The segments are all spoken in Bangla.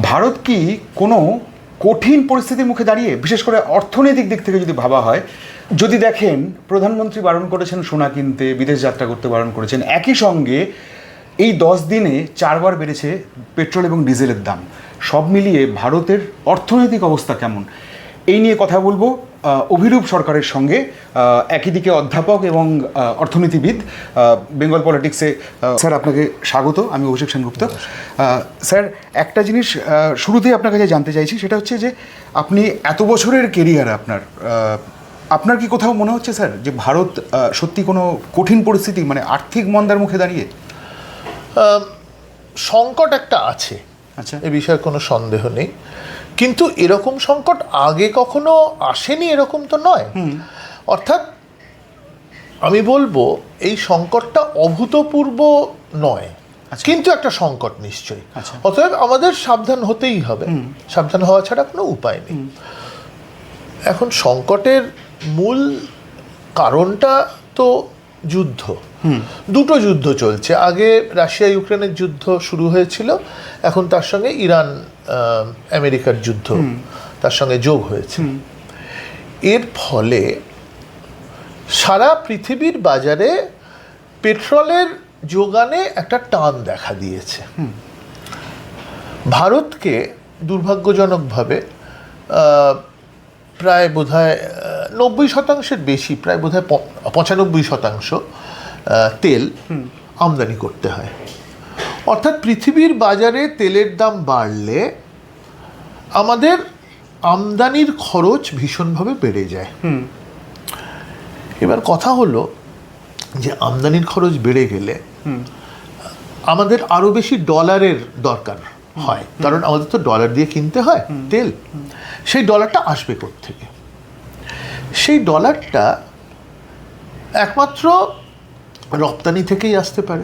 ভারত কি কোনো কঠিন পরিস্থিতির মুখে দাঁড়িয়ে, বিশেষ করে অর্থনৈতিক দিক থেকে যদি ভাবা হয়, যদি দেখেন প্রধানমন্ত্রী বারণ করেছেন সোনা কিনতে, বিদেশ যাত্রা করতে বারণ করেছেন, একই সঙ্গে এই 10 দিনে 4 বার বেড়েছে পেট্রোল এবং ডিজেলের দাম, সব মিলিয়ে ভারতের অর্থনৈতিক অবস্থা কেমন, এই নিয়ে কথা বলবো অভিরূপ সরকারের সঙ্গে, একই দিকে অধ্যাপক এবং অর্থনীতিবিদ, বেঙ্গল পলিটিক্সে। স্যার আপনাকে স্বাগত, আমি অভিষেক সেনগুপ্ত। স্যার, একটা জিনিস শুরুতেই আপনার কাছে জানতে চাইছি, সেটা হচ্ছে যে আপনি এত বছরের কেরিয়ার আপনার কি কোথাও মনে হচ্ছে স্যার যে ভারত সত্যি কোনো কঠিন পরিস্থিতি, মানে আর্থিক মন্দার মুখে দাঁড়িয়ে? সংকট একটা আছে, আচ্ছা, এ বিষয়ে কোনো সন্দেহ নেই, কিন্তু এরকম সংকট আগে কখনো আসেনি এরকম তো নয়। অর্থাৎ আমি বলবো এই সংকটটা অভূতপূর্ব নয়, কিন্তু একটা সংকট নিশ্চয়ই। অতএব আমাদের সাবধান হতেই হবে, সাবধান হওয়া ছাড়া কোনো উপায় নেই। এখন সংকটের মূল কারণটা তো যুদ্ধ, দুটো যুদ্ধ চলছে। আগে রাশিয়া ইউক্রেনের যুদ্ধ শুরু হয়েছিল, এখন তার সঙ্গে ইরান আমেরিকার যুদ্ধ তার সঙ্গে যোগ হয়েছে। এর ফলে সারা পৃথিবীর বাজারে পেট্রোলের যোগানে একটা টান দেখা দিয়েছে। ভারতকে দুর্ভাগ্যজনকভাবে প্রায় বোধহয় 90% বেশি, প্রায় বোধহয় 95% তেল আমদানি করতে হয়। অর্থাৎ পৃথিবীর বাজারে তেলের দাম বাড়লে আমাদের আমদানির খরচ ভীষণভাবে বেড়ে যায়। এবার কথা হলো যে আমদানির খরচ বেড়ে গেলে আমাদের আরো বেশি ডলারের দরকার হয়, কারণ আমাদের তো ডলার দিয়ে কিনতে হয় তেল। সেই ডলারটা আসবে কোত্থেকে? সেই ডলারটা একমাত্র রপ্তানি থেকেই আসতে পারে,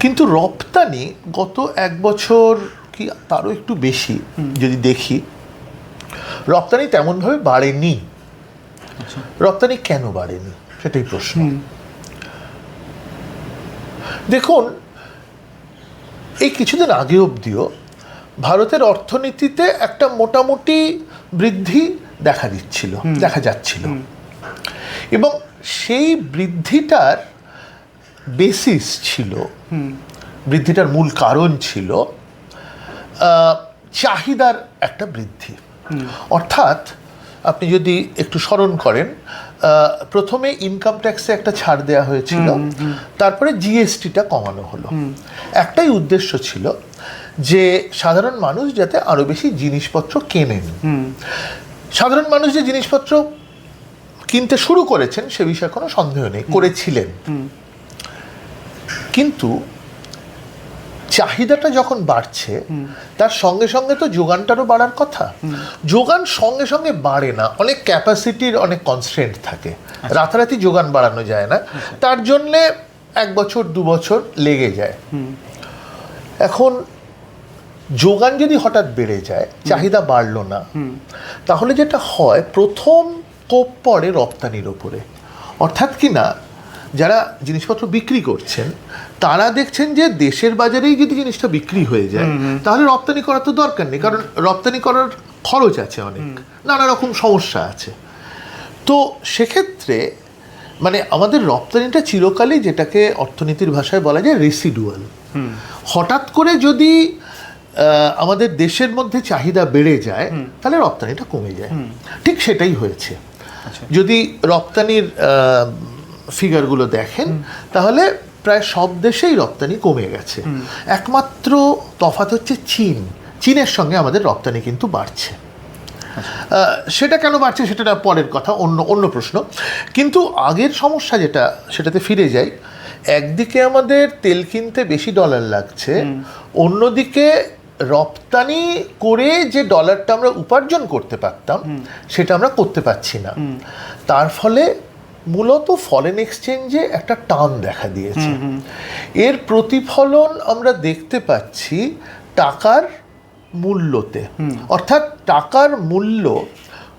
কিন্তু রপ্তানি গত 1 বছর কি তারও একটু বেশি যদি দেখি, রপ্তানি তেমনভাবে বাড়েনি। রপ্তানি কেন বাড়েনি সেটাই প্রশ্ন। দেখুন, এই কিছুদিন আগে অবধিও ভারতের অর্থনীতিতে একটা মোটামুটি বৃদ্ধি দেখা যাচ্ছিল, এবং সেই বৃদ্ধিটার বেসিস ছিল, বৃদ্ধিটার মূল কারণ ছিল চাহিদার একটা বৃদ্ধি। অর্থাৎ আপনি যদি একটু স্মরণ করেন, প্রথমে ইনকাম ট্যাক্সে একটা ছাড় দেওয়া হয়েছিল, তারপরে জিএসটিটা কমানো হলো। একটাই উদ্দেশ্য ছিল যে সাধারণ মানুষ যাতে আরো বেশি জিনিসপত্র কেনেন। সাধারণ মানুষ যে জিনিসপত্র কিনতে শুরু করেছেন সে বিষয়ে কোনো সন্দেহ নেই, করেছিলেন, কিন্তু চাহিদাটা যখন বাড়ছে তার সঙ্গে সঙ্গে তো যোগানটারও বাড়ার কথা। যোগান সঙ্গে সঙ্গে বাড়ে না, অনেক ক্যাপাসিটির অনেক কনস্ট্রেন্ট থাকে, রাতারাতি যোগান বাড়ানো যায় না, তার জন্যে 1 বছর 2 বছর লেগে যায়। এখন যোগান যদি হঠাৎ বেড়ে যায়, চাহিদা বাড়লো না, তাহলে যেটা হয়, প্রথম কোপ পড়ে রপ্তানির ওপরে। অর্থাৎ কি না, যারা জিনিসপত্র বিক্রি করছেন তারা দেখছেন যে দেশের বাজারেই যদি জিনিসটা বিক্রি হয়ে যায় তাহলে রপ্তানি করার তো দরকার নেই, কারণ রপ্তানি করার খরচ আছে, অনেক নানা রকম সমস্যা আছে। তো সেক্ষেত্রে মানে আমাদের রপ্তানিটা চিরকালই, যেটাকে অর্থনীতির ভাষায় বলা যায় রেসিডুয়াল। হঠাৎ করে যদি আমাদের দেশের মধ্যে চাহিদা বেড়ে যায় তাহলে রপ্তানিটা কমে যায়। ঠিক সেটাই হয়েছে। যদি রপ্তানির ফিগারগুলো দেখেন তাহলে প্রায় সব দেশেই রপ্তানি কমে গেছে। একমাত্র তফাৎ হচ্ছে চীনের সঙ্গে আমাদের রপ্তানি কিন্তু বাড়ছে। সেটা কেন বাড়ছে সেটা পরের কথা, অন্য প্রশ্ন। কিন্তু আগের সমস্যা যেটা, সেটাতে ফিরে যাই। একদিকে আমাদের তেল কিনতে বেশি ডলার লাগছে, অন্যদিকে রপ্তানি করে যে ডলারটা আমরা উপার্জন করতে পারতাম সেটা আমরা করতে পারছি না। তার ফলে মূলত ফরেন এক্সচেঞ্জে একটা টান দেখা দিয়েছে। এর প্রতিফলন আমরা দেখতে পাচ্ছি টাকার মূল্যতে, অর্থাৎ টাকার মূল্য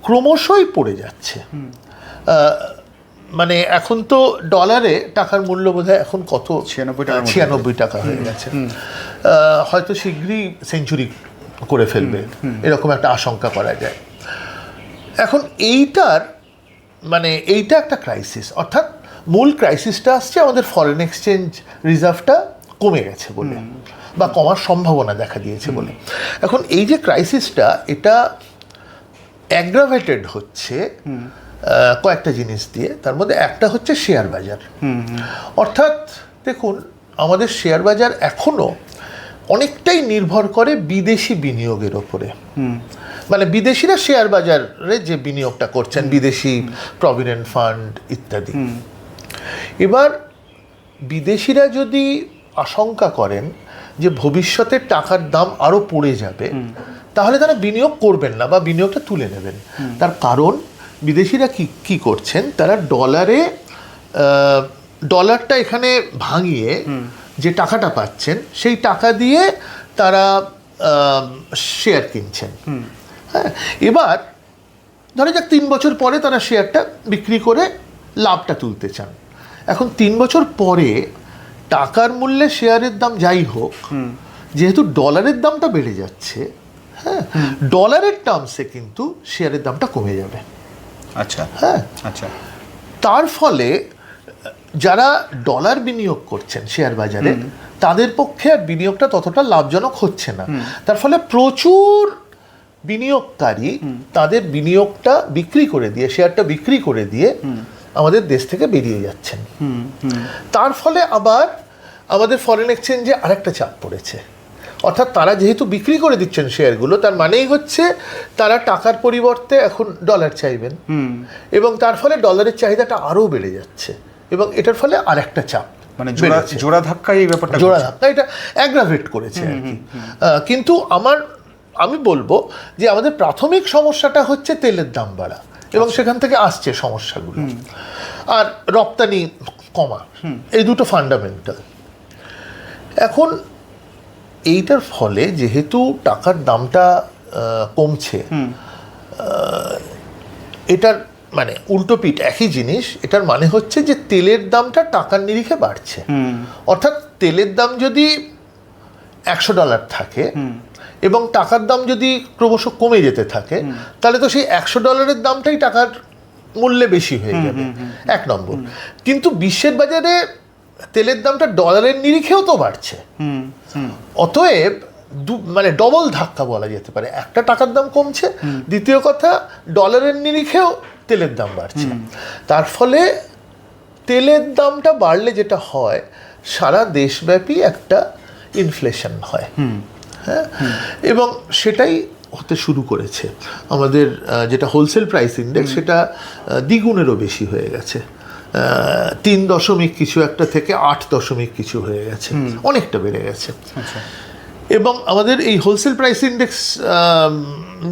ক্রমশই পড়ে যাচ্ছে। মানে এখন তো ডলারে টাকার মূল্য বোধহয় এখন কত 96 টাকা হয়ে গেছে, হয়তো শীঘ্রই সেঞ্চুরি করে ফেলবে এরকম একটা আশঙ্কা করা যায়। এখন এইটা একটা ক্রাইসিস, অর্থাৎ মূল ক্রাইসিসটা আসছে আমাদের ফরেন এক্সচেঞ্জ রিজার্ভটা কমে গেছে বলে বা কমার সম্ভাবনা দেখা দিয়েছে বলে। এখন এই যে ক্রাইসিসটা এটা অ্যাগ্রাভেটেড হচ্ছে কয়েকটা জিনিস দিয়ে। তার মধ্যে একটা হচ্ছে শেয়ার বাজার। অর্থাৎ দেখুন, আমাদের শেয়ার বাজার এখনো অনেকটাই নির্ভর করে বিদেশি বিনিয়োগের ওপরে। মানে বিদেশিরা শেয়ার বাজারে যে বিনিয়োগটা করছেন, বিদেশি প্রভিডেন্ট ফান্ড ইত্যাদি। এবার বিদেশিরা যদি আশঙ্কা করেন যে ভবিষ্যতে টাকার দাম আরো পড়ে যাবে, তাহলে তারা বিনিয়োগ করবেন না বা বিনিয়োগটা তুলে নেবেন। তার কারণ বিদেশিরা কি করছেন, তারা ডলারটা এখানে ভাঙিয়ে যে টাকাটা পাচ্ছেন সেই টাকা দিয়ে তারা শেয়ার কিনছেন। হ্যাঁ, এবার ধরে যাক 3 বছর পরে তারা শেয়ারটা বিক্রি করে লাভটা তুলতে চান। এখন 3 বছর পরে টাকার মূল্যে শেয়ারের দাম যাই হোক, যেহেতু ডলারের দামটা বেড়ে যাচ্ছে, হ্যাঁ, ডলারের টার্মসে কিন্তু শেয়ারের দামটা কমে যাবে। আচ্ছা, হ্যাঁ, আচ্ছা। তার ফলে যারা ডলার বিনিয়োগ করছেন শেয়ার বাজারে, তাদের পক্ষে আর বিনিয়োগটা ততটা লাভজনক হচ্ছে না। তার ফলে প্রচুর বিনিয়োগকারী তাদের বিনিয়োগটা বিক্রি করে দিয়ে, শেয়ারটা বিক্রি করে দিয়ে আমাদের দেশ থেকে বেরিয়ে যাচ্ছেন। তার ফলে আবার আমাদের ফরেন এক্সচেঞ্জে আরেকটা চাপ পড়েছে। অর্থাৎ তারা যেহেতু বিক্রি করে দিচ্ছেন শেয়ারগুলো, তার মানেই হচ্ছে তারা টাকার পরিবর্তে এখন ডলার চাইবেন, এবং তার ফলে ডলারের চাহিদাটা আরও বেড়ে যাচ্ছে, এবং এটার ফলে আরেকটা চাপ, মানে জোড়া ধাক্কা, এই ব্যাপারটা জোড়া ধাক্কা এটা অ্যাগ্রাভেট করেছে আর কি। কিন্তু আমি বলবো যে আমাদের প্রাথমিক সমস্যাটা হচ্ছে তেলের দাম বাড়া, এবং সেখান থেকে আসছে সমস্যাগুলো, আর রপ্তানি কমা, এই দুটো ফান্ডামেন্টাল। এখন এইটার ফলে যেহেতু টাকার দামটা কমছে, এটার মানে উল্টো পিঠ একই জিনিস। এটার মানে হচ্ছে যে তেলের দামটা টাকার নিরিখে বাড়ছে। অর্থাৎ তেলের দাম যদি $100 থাকে এবং টাকার দাম যদি ক্রমশ কমে যেতে থাকে, তাহলে তো সেই $100 দামটাই টাকার মূল্যে বেশি হয়ে যাবে, 1 নম্বর। কিন্তু বিশ্বের বাজারে তেলের দামটা ডলারের নিরিখেও তো বাড়ছে। অতএব মানে ডবল ধাক্কা বলা যেতে পারে। একটা টাকার দাম কমছে, দ্বিতীয় কথা ডলারের নিরিখেও তেলের দাম বাড়ছে। তার ফলে তেলের দামটা বাড়লে যেটা হয়, সারা দেশব্যাপী একটা ইনফ্লেশন হয়। হ্যাঁ, এবং সেটাই হতে শুরু করেছে। আমাদের যেটা হোলসেল প্রাইস ইন্ডেক্স, সেটা দ্বিগুণেরও বেশি হয়ে গেছে। 3 কিছু একটা থেকে 8 কিছু হয়ে গেছে, অনেকটা বেড়ে গেছে। এবং আমাদের এই হোলসেল প্রাইস ইন্ডেক্স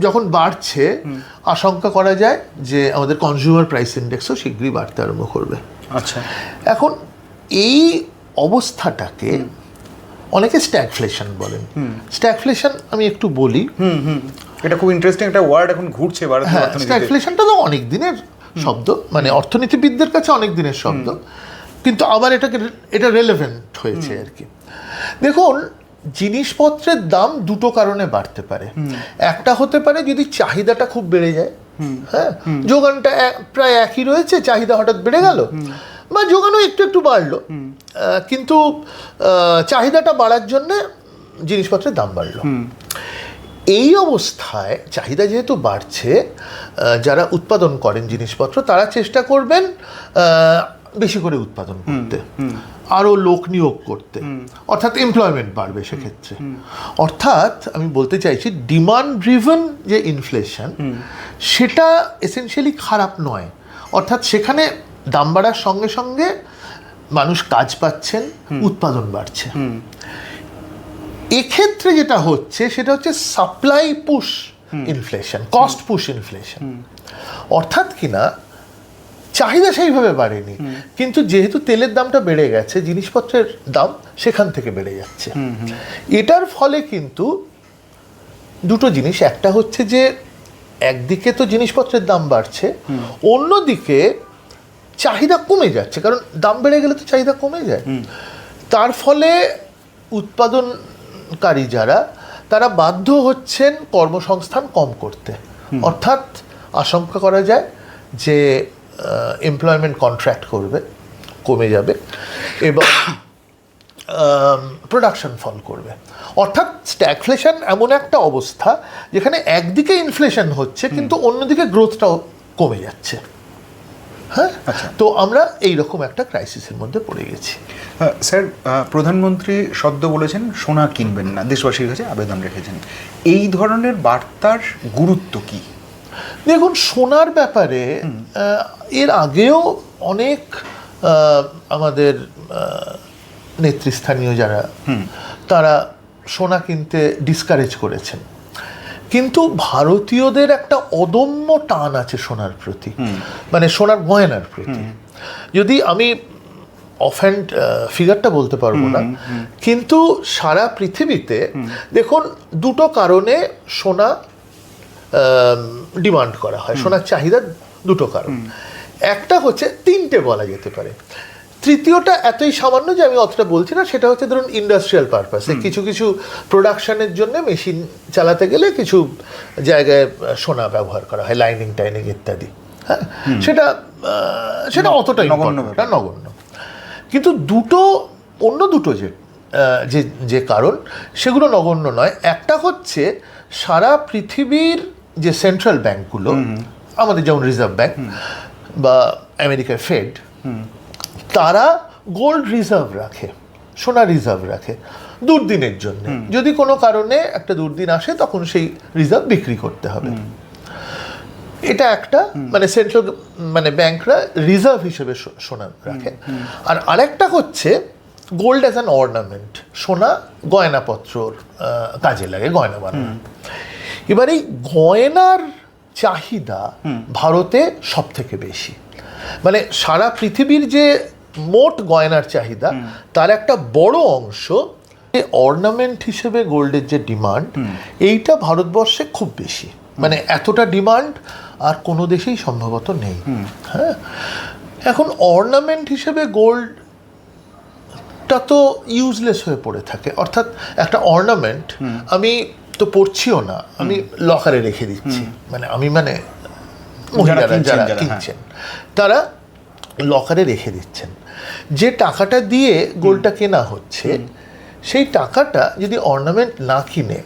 যখন বাড়ছে, আশঙ্কা করা যায় যে আমাদের কনজিউমার প্রাইস ইন্ডেক্সও শীঘ্রই বাড়তে আরম্ভ করবে। আচ্ছা, এখন এই অবস্থাটাকে অনেকে স্ট্যাগফ্লেশন বলেন। স্ট্যাগফ্লেশন আমি একটু বলি, এটা খুব ইন্টারেস্টিং একটা ওয়ার্ড এখন ঘুরছে ভারতীয় হ্যাঁ, অর্থনীতিতে। স্ট্যাগফ্লেশনটা তো অনেক দিনের শব্দ, মানে অর্থনীতিবিদদের কাছে অনেক দিনের শব্দ, কিন্তু আবার এটা রেলেভেন্ট হয়েছে আর কি। দেখুন, জিনিসপত্রের দাম দুটো কারণে বাড়তে পারে। একটা হতে পারে যদি চাহিদাটা খুব বেড়ে যায়, হ্যাঁ, যোগানটা প্রায় একই রয়েছে, চাহিদা হঠাৎ বেড়ে গেল, বা যোগানও একটু একটু বাড়লো, কিন্তু চাহিদাটা বাড়ার জন্যে জিনিসপত্রের দাম বাড়লো। এই অবস্থায় চাহিদা যেহেতু বাড়ছে, যারা উৎপাদন করেন জিনিসপত্র, তারা চেষ্টা করবেন বেশি করে উৎপাদন করতে, আরও লোক নিয়োগ করতে, অর্থাৎ এমপ্লয়মেন্ট বাড়বে সেক্ষেত্রে। অর্থাৎ আমি বলতে চাইছি, ডিমান্ড ড্রিভেন যে ইনফ্লেশন, সেটা এসেনশিয়ালি খারাপ নয়। অর্থাৎ সেখানে দাম বাড়ার সঙ্গে সঙ্গে মানুষ কাজ পাচ্ছেন, উৎপাদন বাড়ছে। এক্ষেত্রে যেটা হচ্ছে সেটা হচ্ছে supply push inflation, cost push inflation. অর্থাৎ কিনা চাহিদা সেইভাবে বাড়েনি, কিন্তু যেহেতু তেলের দামটা বেড়ে গেছে, জিনিসপত্রের দাম সেখান থেকে বেড়ে যাচ্ছে। এটার ফলে কিন্তু দুটো জিনিস, একটা হচ্ছে যে একদিকে তো জিনিসপত্রের দাম বাড়ছে, অন্যদিকে চাহিদা কমে যাচ্ছে, কারণ দাম বেড়ে গেলে তো চাহিদা কমে যায়। তার ফলে উৎপাদনকারী যারা, তারা বাধ্য হচ্ছেন কর্মসংস্থান কম করতে। অর্থাৎ আশঙ্কা করা যায় যে এমপ্লয়মেন্ট কন্ট্রাক্ট কমে যাবে এবং প্রোডাকশন ফল করবে। অর্থাৎ স্ট্যাগফ্লেশন এমন একটা অবস্থা যেখানে একদিকে ইনফ্লেশন হচ্ছে কিন্তু অন্যদিকে গ্রোথটাও কমে যাচ্ছে। হ্যাঁ, তো আমরা এইরকম একটা ক্রাইসিসের মধ্যে পড়ে গেছি। স্যার, প্রধানমন্ত্রী সদ্য বলেছেন সোনা কিনবেন না, দেশবাসীর কাছে আবেদন রেখেছেন। এই ধরনের বার্তার গুরুত্ব কি? দেখুন, সোনার ব্যাপারে এর আগেও অনেক আমাদের নেতৃস্থানীয় যারা, তারা সোনা কিনতে ডিসকারেজ করেছেন। কিন্তু ভারতীয়দের একটা অদম্য টান আছে সোনার প্রতি, মানে সোনার গয়নার প্রতি। যদি আমি অফহ্যান্ড ফিগারটা বলতে পারবো না, কিন্তু সারা পৃথিবীতে দেখুন দুটো কারণে সোনা ডিমান্ড করা হয়, সোনার চাহিদা দুটো কারণ। একটা হচ্ছে, তিনটে বলা যেতে পারে, তৃতীয়টা এতই সামান্য যে আমি অতটা বলছি না। সেটা হচ্ছে ধরুন ইন্ডাস্ট্রিয়াল পারপাসে, কিছু কিছু প্রোডাকশনের জন্য মেশিন চালাতে গেলে কিছু জায়গায় সোনা ব্যবহার করা হয়, লাইনিং টাইনিং ইত্যাদি। হ্যাঁ, সেটা অতটাই নগণ্য। কিন্তু অন্য দুটো যে কারণ, সেগুলো নগণ্য নয়। একটা হচ্ছে সারা পৃথিবীর যে সেন্ট্রাল ব্যাঙ্কগুলো, আমাদের যেমন রিজার্ভ ব্যাঙ্ক বা আমেরিকার ফেড, তারা গোল্ড রিজার্ভ রাখে, সোনা রিজার্ভ রাখে দুর্দিনের জন্য। যদি কোনো কারণে একটা দুর্দিন আসে তখন সেই রিজার্ভ বিক্রি করতে হবে। এটা একটা, মানে সেন্ট্রাল ব্যাংকরা রিজার্ভ হিসেবে সোনা রাখে। আর আরেকটা হচ্ছে গোল্ড অ্যাজ অ্যান অর্নামেন্ট, সোনা গয়নাপত্রর কাজে লাগে, গয়না বানানো। এবার এই গয়নার চাহিদা ভারতে সব থেকে বেশি, মানে সারা পৃথিবীর যে মোট গয়নার চাহিদা তার একটা বড় অংশ অর্নামেন্ট হিসেবে গোল্ডের যে ডিমান্ড, এইটা ভারতবর্ষে খুব বেশি। মানে এতটা ডিমান্ড আর কোনো দেশেই সম্ভবত নেই। হ্যাঁ, এখন অর্নামেন্ট হিসেবে গোল্ডটা তো ইউজলেস হয়ে পড়ে থাকে। অর্থাৎ একটা অর্নামেন্ট আমি তো পড়ছিও না, আমি লকারে রেখে দিচ্ছি। মানে মহিলারা যারা কিনছেন তারা লকারে রেখে দিচ্ছেন। যে টাকাটা দিয়ে গোল্ডটা কেনা হচ্ছে, সেই টাকাটা যদি অর্নামেন্ট না কিনে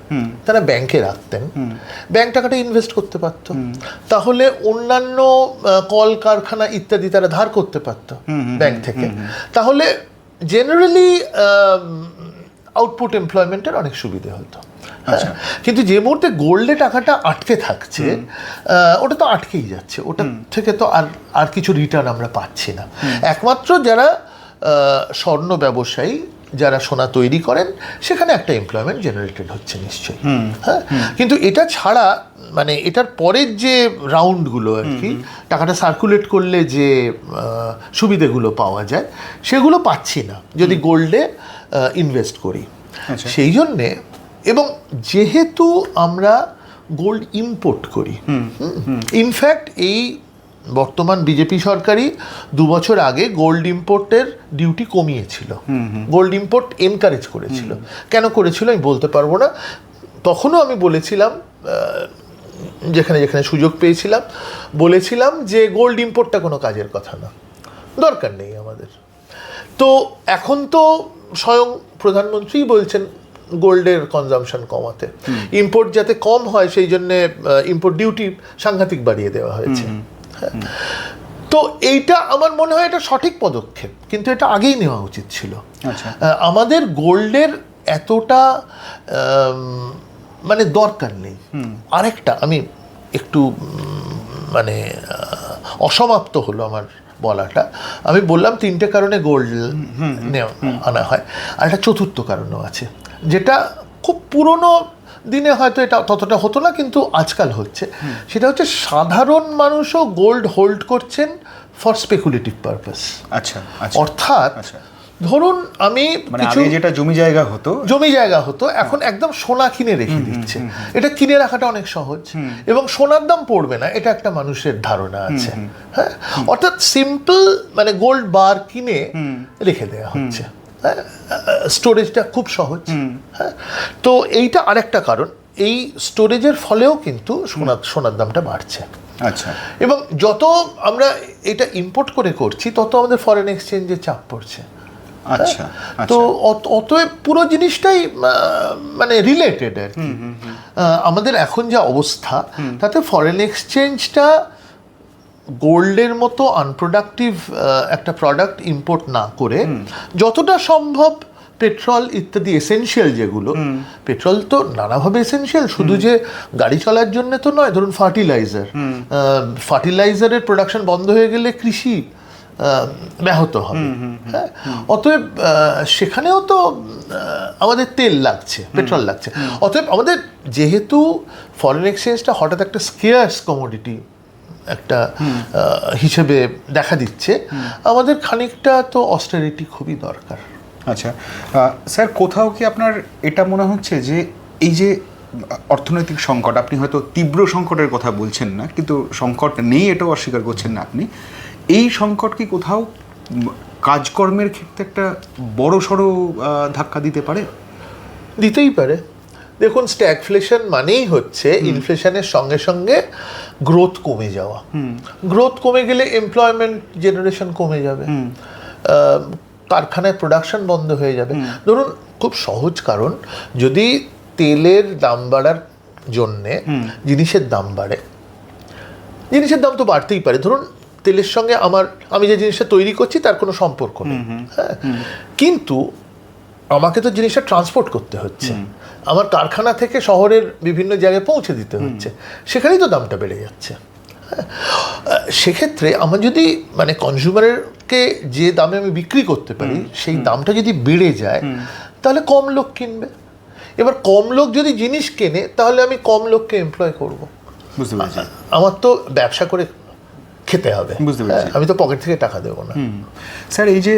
তারা ব্যাংকে রাখতেন, ব্যাংক টাকাটা ইনভেস্ট করতে পারতো, তাহলে অন্যান্য কলকারখানা ইত্যাদি তারা ধার করতে পারতো ব্যাংক থেকে, তাহলে জেনারেলি আউটপুট এমপ্লয়মেন্টের অনেক সুবিধে হতো। কিন্তু যে মুহূর্তে গোল্ডে টাকাটা আটকে থাকছে, ওটা তো আটকেই যাচ্ছে, ওটা থেকে তো আর কিছু রিটার্ন আমরা পাচ্ছি না। একমাত্র যারা স্বর্ণ ব্যবসায়ী, যারা সোনা তৈরি করেন, সেখানে একটা এমপ্লয়মেন্ট জেনারেটেড হচ্ছে নিশ্চয়ই। হ্যাঁ, কিন্তু এটা ছাড়া, মানে এটার পরের যে রাউন্ডগুলো আর কি, টাকাটা সার্কুলেট করলে যে সুবিধেগুলো পাওয়া যায়, সেগুলো পাচ্ছি না যদি গোল্ডে ইনভেস্ট করি। সেই জন্যে, এবং যেহেতু আমরা গোল্ড ইম্পোর্ট করি, ইনফ্যাক্ট এই বর্তমান বিজেপি সরকারই 2 বছর আগে গোল্ড ইম্পোর্টের ডিউটি কমিয়েছিল, গোল্ড ইম্পোর্ট এনকারেজ করেছিল। কেন করেছিল আমি বলতে পারবো না। তখনও আমি বলেছিলাম, যেখানে যেখানে সুযোগ পেয়েছিলাম বলেছিলাম যে গোল্ড ইম্পোর্টটা কোনো কাজের কথা না, দরকার নেই আমাদের। তো এখন তো স্বয়ং প্রধানমন্ত্রীই বলছেন গোল্ডের কনজামশন কমাতে, ইম্পোর্ট যাতে কম হয় সেই জন্যে ইম্পোর্ট ডিউটি সাংঘাতিক বাড়িয়ে দেওয়া হয়েছে। তো এইটা আমার মনে হয় এটা সঠিক পদক্ষেপ, কিন্তু এটা আগেই নেওয়া উচিত ছিল। আমাদের গোল্ডের এতটা মানে দরকার নেই। আরেকটা আমি একটু মানে অসমাপ্ত হলো আমার বলাটা। আমি বললাম 3টে কারণে গোল্ড আনা হয়, আর একটা চতুর্থ কারণও আছে, যেটা খুব পুরনো দিনে হয়তো এটা ততটা হতো না, কিন্তু আজকাল হচ্ছে। সেটা হচ্ছে সাধারণ মানুষও গোল্ড হোল্ড করছেন ফর স্পেকুলেটিভ পারপাস। অর্থাৎ ধরুন আমি মানে কিছু আগে যেটা জমি জায়গা হতো এখন একদম সোনা কিনে রেখে দিচ্ছে, এটা কিনে রাখাটা অনেক সহজ এবং সোনার দাম পড়বে না, এটা একটা মানুষের ধারণা আছে। হ্যাঁ, অর্থাৎ সিম্পল মানে গোল্ড বার কিনে রেখে দেওয়া হচ্ছে, স্টোরেজটা খুব সহজ। হ্যাঁ, তো এইটা আরেকটা কারণ, এই স্টোরেজের ফলেও কিন্তু সোনার দামটা বাড়ছে। আচ্ছা, এবং যত আমরা এটা ইম্পোর্ট করে করছি তত আমাদের ফরেন এক্সচেঞ্জে চাপ পড়ছে। আচ্ছা, তো অতএব পুরো জিনিসটাই মানে রিলেটেড আর কি। আমাদের এখন যা অবস্থা তাতে ফরেন এক্সচেঞ্জটা গোল্ডের মতো আনপ্রোডাক্টিভ একটা প্রোডাক্ট ইম্পোর্ট না করে যতটা সম্ভব পেট্রোল ইত্যাদি এসেনশিয়াল যেগুলো, পেট্রোল তো নানাভাবে এসেনশিয়াল, শুধু যে গাড়ি চলার জন্য তো নয়। ধরুন ফার্টিলাইজারের প্রোডাকশন বন্ধ হয়ে গেলে কৃষি ব্যাহত হবে। হ্যাঁ, অতএব সেখানেও তো আমাদের তেল লাগছে, পেট্রোল লাগছে। অতএব আমাদের যেহেতু ফরেন এক্সচেঞ্জটা হঠাৎ একটা স্কেয়ার্স কমোডিটি একটা হিসেবে দেখা দিচ্ছে, আমাদের খানিকটা তো অস্টেরিটি খুবই দরকার। আচ্ছা স্যার, কোথাও কি আপনার এটা মনে হচ্ছে যে এই যে অর্থনৈতিক সংকট, আপনি হয়তো তীব্র সংকটের কথা বলছেন না, কিন্তু সংকট নেই এটাও অস্বীকার করছেন না আপনি, এই সংকট কি কোথাও কাজকর্মের ক্ষেত্রে একটা বড় সড়ো ধাক্কা দিতে পারে? দিতেই পারে। দেখুন, স্ট্যাগফ্লেশন মানেই হচ্ছে ইনফ্লেশনের সঙ্গে সঙ্গে গ্রোথ কমে যাওয়া। গ্রোথ কমে গেলে এমপ্লয়মেন্ট জেনারেশন কমে যাবে, কারখানায় প্রোডাকশন বন্ধ হয়ে যাবে। ধরুন খুব সহজ কারণ, যদি তেলের দাম বাড়ার জন্যে জিনিসের দাম বাড়ে, জিনিসের দাম তো বাড়তেই পারে। ধরুন তেলের সঙ্গে আমি যে জিনিসটা তৈরি করছি তার কোনো সম্পর্ক নেই, হ্যাঁ, কিন্তু আমাকে তো জিনিসটা ট্রান্সপোর্ট করতে হচ্ছে, আমার কারখানা থেকে শহরের বিভিন্ন জায়গায় পৌঁছে দিতে হচ্ছে, সেখানেই তো দামটা বেড়ে যাচ্ছে। সেক্ষেত্রে আমার যদি মানে কনজিউমারকে যে দামে আমি বিক্রি করতে পারি সেই দামটা যদি বেড়ে যায়, তাহলে কম লোক কিনবে। এবার কম লোক যদি জিনিস কেনে, তাহলে আমি কম লোককে এমপ্লয় করব। বুঝতে পারছি। আমার তো ব্যবসা করে খেতে হবে, বুঝতে পেরেছি। আমি তো পকেট থেকে টাকা দেবো না। স্যার, এই যে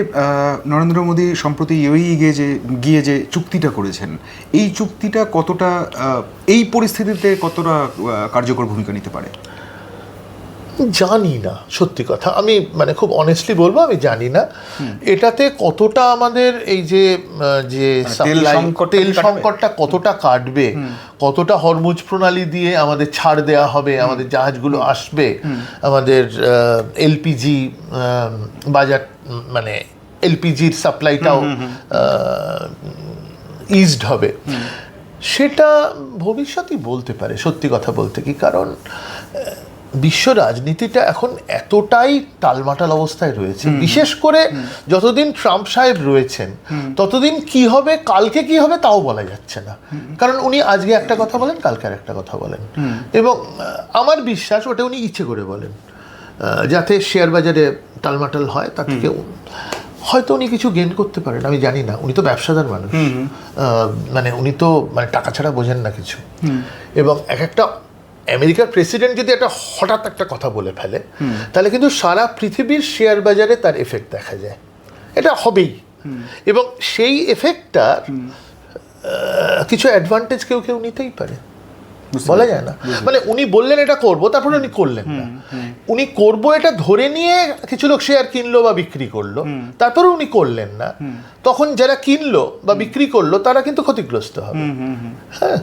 নরেন্দ্র মোদী সম্প্রতি ইউএই গিয়ে যে চুক্তিটা করেছেন, এই চুক্তিটা কতটা এই পরিস্থিতিতে কতটা কার্যকর ভূমিকা নিতে পারে? জানি না, সত্যি কথা আমি মানে খুব অনেস্টলি বলবো, আমি জানি না এটাতে কতটা আমাদের এই যে তেল সংকটটা কতটা কাটবে, কতটা হরমুজ প্রণালী দিয়ে আমাদের ছাড় দেওয়া হবে, আমাদের জাহাজগুলো আসবে, আমাদের এলপিজি বাজার মানে এলপিজির সাপ্লাইটাও ইজড হবে, সেটা ভবিষ্যতই বলতে পারে। সত্যি কথা বলতে কি, কারণ বিশ্ব রাজনীতিটা এখন এতটাই টালমাটাল অবস্থায় রয়েছে, বিশেষ করে যতদিন ট্রাম্প সাহেব রয়েছেন ততদিন কি হবে, কালকে কি হবে তাও বলা যাচ্ছে না। কারণ উনি আজকে একটা কথা বলেন, কালকে আর একটা কথা বলেন, এবং আমার বিশ্বাস ওটা উনি ইচ্ছে করে বলেন যাতে শেয়ার বাজারে টালমাটাল হয়। তার থেকে হয়তো উনি কিছু গেইন করতে পারেন, আমি জানি না। উনি তো ব্যবসাদার মানুষ, মানে উনি তো মানে টাকা ছাড়া বোঝেন না কিছু। এবং একটা আমেরিকার প্রেসিডেন্ট যদি হঠাৎ একটা কথা বলে ফেলে, তাহলে কিন্তু সারা পৃথিবীর শেয়ার বাজারে তার এফেক্ট দেখা যায়, এটা হবেই। এবং সেই এফেক্টটার কিছু অ্যাডভান্টেজ কেউ কেউ নিতেই পারে, বলা যায় না। মানে উনি বললেন এটা করব, তারপরে উনি করলেন না। উনি করব এটা ধরে নিয়ে কিছু লোক শেয়ার কিনলো বা বিক্রি করলো, তারপরে উনি করলেন না, তখন যারা কিনলো বা বিক্রি করলো তারা কিন্তু ক্ষতিগ্রস্ত হবে। হ্যাঁ,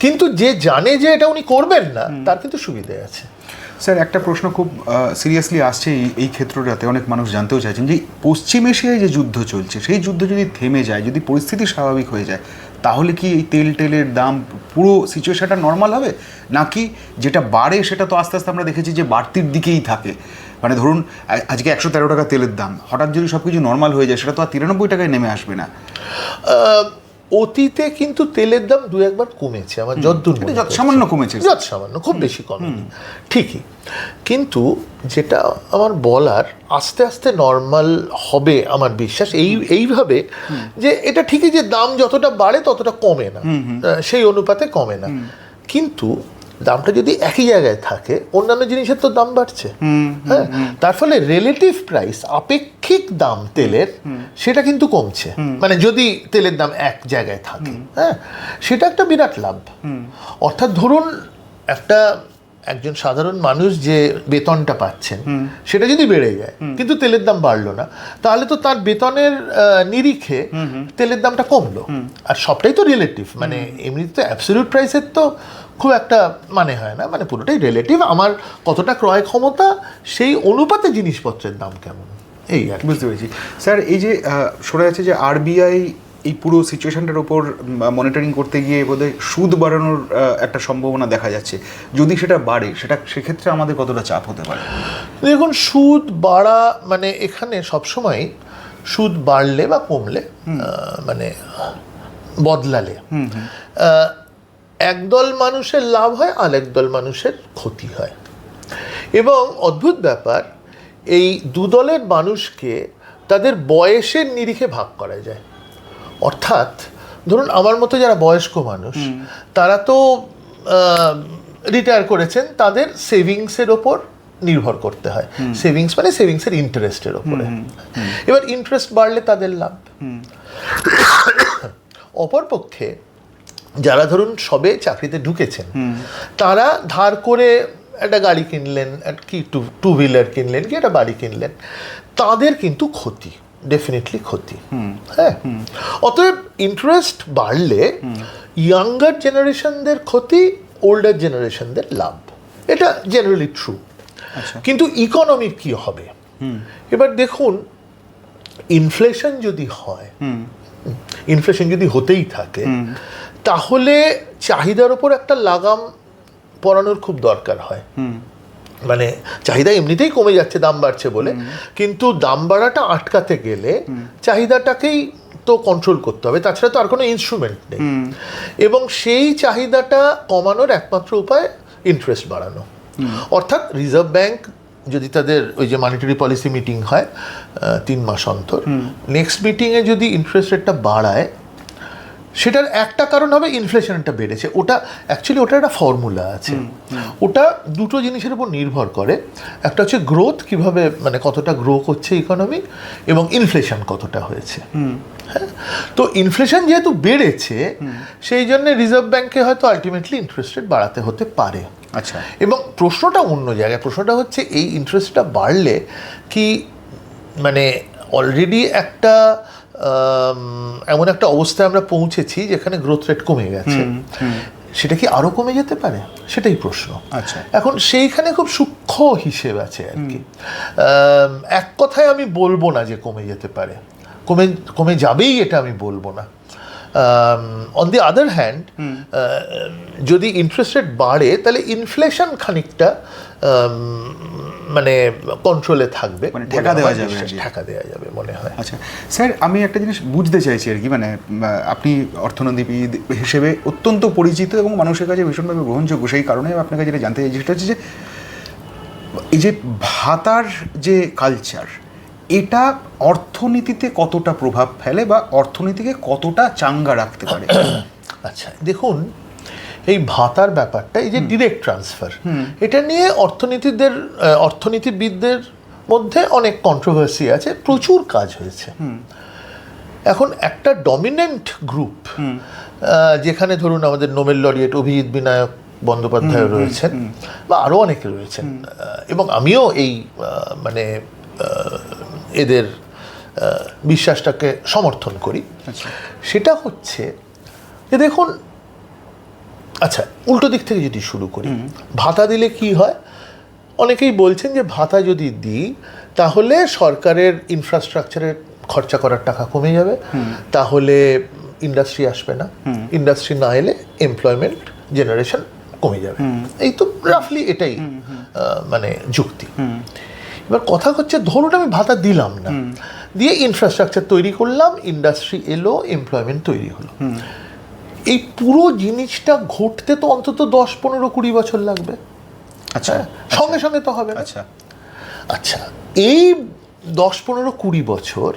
কিন্তু যে জানে যে এটা উনি করবেন না, তার কিন্তু সুবিধে আছে। স্যার, একটা প্রশ্ন খুব সিরিয়াসলি আসছে এই ক্ষেত্রটাতে, অনেক মানুষ জানতেও চাইছেন যে পশ্চিম এশিয়ায় যে যুদ্ধ চলছে, সেই যুদ্ধ যদি থেমে যায়, যদি পরিস্থিতি স্বাভাবিক হয়ে যায়, তাহলে কি এই তেলের দাম পুরো সিচুয়েশনটা নর্মাল হবে, নাকি যেটা বাড়ে সেটা তো আস্তে আস্তে আমরা দেখেছি যে বাড়তির দিকেই থাকে? মানে ধরুন আজকে 113 টাকা তেলের দাম, হঠাৎ যদি সব কিছু নর্মাল হয়ে যায়, সেটা তো আর 93 টাকায় নেমে আসবে না। অতীতে কিন্তু তেলের দাম দু একবার কমেছে, আমার যতদূর সামান্য কমেছে, সামান্য, খুব বেশি কমেনি, ঠিকই। কিন্তু যেটা আমার বলার, আস্তে আস্তে নর্মাল হবে আমার বিশ্বাস এইভাবে যে এটা ঠিকই যে দাম যতটা বাড়ে ততটা কমে না, সেই অনুপাতে কমে না। কিন্তু দামটা যদি একই জায়গায় থাকে অন্যান্য জিনিসের তো দাম বাড়ছে, হ্যাঁ, তার ফলে রিলেটিভ প্রাইস, আপেক্ষিক দাম তেলের সেটা কিন্তু কমছে, মানে যদি তেলের দাম এক জায়গায় থাকে, হ্যাঁ, সেটা একটা বিরাট লাভ। অর্থাৎ ধরুন একজন সাধারণ মানুষ যে বেতনটা পাচ্ছেন সেটা যদি বেড়ে যায় কিন্তু তেলের দাম বাড়লো না, তাহলে তো তার বেতনের নিরিখে তেলের দামটা কমলো। আর সবটাই তো রিলেটিভ, মানে এমনিতে তো অ্যাবসলিউট প্রাইসের তো খুব একটা মানে হয় না, মানে পুরোটাই রিলেটিভ। আমার কতটা ক্রয় ক্ষমতা সেই অনুপাতে জিনিসপত্রের দাম কেমন, এই আর কি। বুঝতে পেরেছি স্যার। এই যে শোনা যাচ্ছে যে আরবিআই এই পুরো সিচুয়েশনটার উপর মনিটরিং করতে গিয়ে বোধহয় সুদ বাড়ানোর একটা সম্ভাবনা দেখা যাচ্ছে। যদি সেটা বাড়ে, সেক্ষেত্রে আমাদের কতটা চাপ হতে পারে? দেখুন, সুদ বাড়া মানে এখানে সবসময় সুদ বাড়লে বা কমলে মানে বদলালে একদল মানুষের লাভ হয় আর একদল মানুষের ক্ষতি হয়। এবং অদ্ভুত ব্যাপার, এই দুদলের মানুষকে তাদের বয়সের নিরিখে ভাগ করা যায়। অর্থাৎ ধরুন আমার মতো যারা বয়স্ক মানুষ, তারা তো রিটায়ার করেছেন, তাদের সেভিংসের ওপর নির্ভর করতে হয়। সেভিংস মানে সেভিংসের ইন্টারেস্টের ওপরে। এবার ইন্টারেস্ট বাড়লে তাদের লাভ। অপরপক্ষে যারা ধরুন সবে চাকরিতে ঢুকেছেন, তারা ধার করে একটা গাড়ি কিনলেন, কি টু হুইলার কিনলেন, কি একটা বাড়ি কিনলেন, তাদের কিন্তু ক্ষতি, ডেফিনেটলি ক্ষতি। হ্যাঁ, অতএব ইন্টারেস্ট বাড়লে ইয়াঙ্গার জেনারেশনদের ক্ষতি, ওল্ডার জেনারেশনদের লাভ, এটা জেনারেলি ট্রু। কিন্তু ইকোনমির কি হবে? এবার দেখুন, ইনফ্লেশন যদি হয়, ইনফ্লেশন যদি হতেই থাকে, তাহলে চাহিদার ওপর একটা লাগাম পরানোর খুব দরকার হয়। মানে চাহিদা এমনিতেই কমে যাচ্ছে দাম বাড়ছে বলে, কিন্তু দাম বাড়াটা আটকাতে গেলে চাহিদাটাকেই তো কন্ট্রোল করতে হবে, তাছাড়া তো আর কোনো ইনস্ট্রুমেন্ট নেই। এবং সেই চাহিদাটা কমানোর একমাত্র উপায় ইন্টারেস্ট বাড়ানো। অর্থাৎ রিজার্ভ ব্যাংক যদি তাদের ওই যে মনিটারি পলিসি মিটিং হয় 3 মাস অন্তর, নেক্সট মিটিংয়ে যদি ইন্টারেস্ট রেটটা বাড়ায়, সেটার একটা কারণ হবে ইনফ্লেশনটা বেড়েছে। ওটা অ্যাকচুয়ালি ওটা একটা ফর্মুলা আছে, ওটা দুটো জিনিসের উপর নির্ভর করে। একটা হচ্ছে গ্রোথ, কিভাবে মানে কতটা গ্রো করছে ইকোনমি, এবং ইনফ্লেশন কতটা হয়েছে। হ্যাঁ, তো ইনফ্লেশন যেহেতু বেড়েছে, সেই জন্য রিজার্ভ ব্যাংকে হয়তো আলটিমেটলি ইন্টারেস্ট রেট বাড়াতে হতে পারে। আচ্ছা, এবং প্রশ্নটা অন্য জায়গায়। প্রশ্নটা হচ্ছে এই ইন্টারেস্টটা বাড়লে কি মানে অলরেডি একটা এমন একটা অবস্থায় আমরা পৌঁছেছি যেখানে গ্রোথ রেট কমে গেছে, সেটা কি আরো কমে যেতে পারে? সেটাই প্রশ্ন। আচ্ছা, এখন সেইখানে খুব সূক্ষ্ম হিসেব আছে আর কি। এক কথায় আমি বলবো না যে কমে যেতে পারে, কমে যাবেই এটা আমি বলবো না। অন দি আদার হ্যান্ড, যদি ইন্টারেস্ট রেট বাড়ে, তাহলে ইনফ্লেশন খানিকটা মানে কন্ট্রোলে থাকবে, মানে ঠেকা দেওয়া যাবে মনে হয়। আচ্ছা স্যার, আমি একটা জিনিস বুঝতে চাইছি আর কি, মানে আপনি অর্থনীতিবিদ হিসেবে অত্যন্ত পরিচিত এবং মানুষের কাছে ভীষণভাবে গ্রহণযোগ্য, সেই কারণে আপনার কাছে যেটা জানতে চাইছি সেটা হচ্ছে যে এই যে ভাতার যে কালচার, এটা অর্থনীতিতে কতটা প্রভাব ফেলে বা অর্থনীতিকে কতটা চাঙ্গা রাখতে পারে? আচ্ছা দেখুন, এই ভাতার ব্যাপারটা, এই যে ডিরেক্ট ট্রান্সফার, এটা নিয়ে অর্থনীতিবিদদের মধ্যে অনেক কন্ট্রোভার্সি আছে, প্রচুর কাজ হয়েছে। এখন একটা ডমিনেন্ট গ্রুপ, যেখানে ধরুন আমাদের নোবেল লরিয়েট অভিজিৎ বিনায়ক বন্দ্যোপাধ্যায় রয়েছেন, বা আরও অনেকে রয়েছেন, এবং আমিও এই মানে এদের বিশ্বাসটাকে সমর্থন করি। সেটা হচ্ছে যে দেখুন, আচ্ছা উল্টো দিক থেকে যদি শুরু করি, ভাতা দিলে কি হয়? অনেকেই বলছেন যে ভাতা যদি দিই তাহলে সরকারের ইনফ্রাস্ট্রাকচারের খরচা করার টাকা কমে যাবে, তাহলে ইন্ডাস্ট্রি আসবে না, ইন্ডাস্ট্রি না এলে এমপ্লয়মেন্ট জেনারেশন কমে যাবে। এই তো রাফলি এটাই মানে যুক্তি। এবার কথা হচ্ছে, ধরুন আমি ভাতা দিলাম না, দিয়ে ইনফ্রাস্ট্রাকচার তৈরি করলাম, ইন্ডাস্ট্রি এলো, এমপ্লয়মেন্ট তৈরি হলো, এই পুরো জিনিসটা ঘটতে তো অন্তত 10, 15, 20 বছর লাগবে। আচ্ছা, সঙ্গে সঙ্গে তো হবে। আচ্ছা আচ্ছা, এই 10, 15, 20 বছর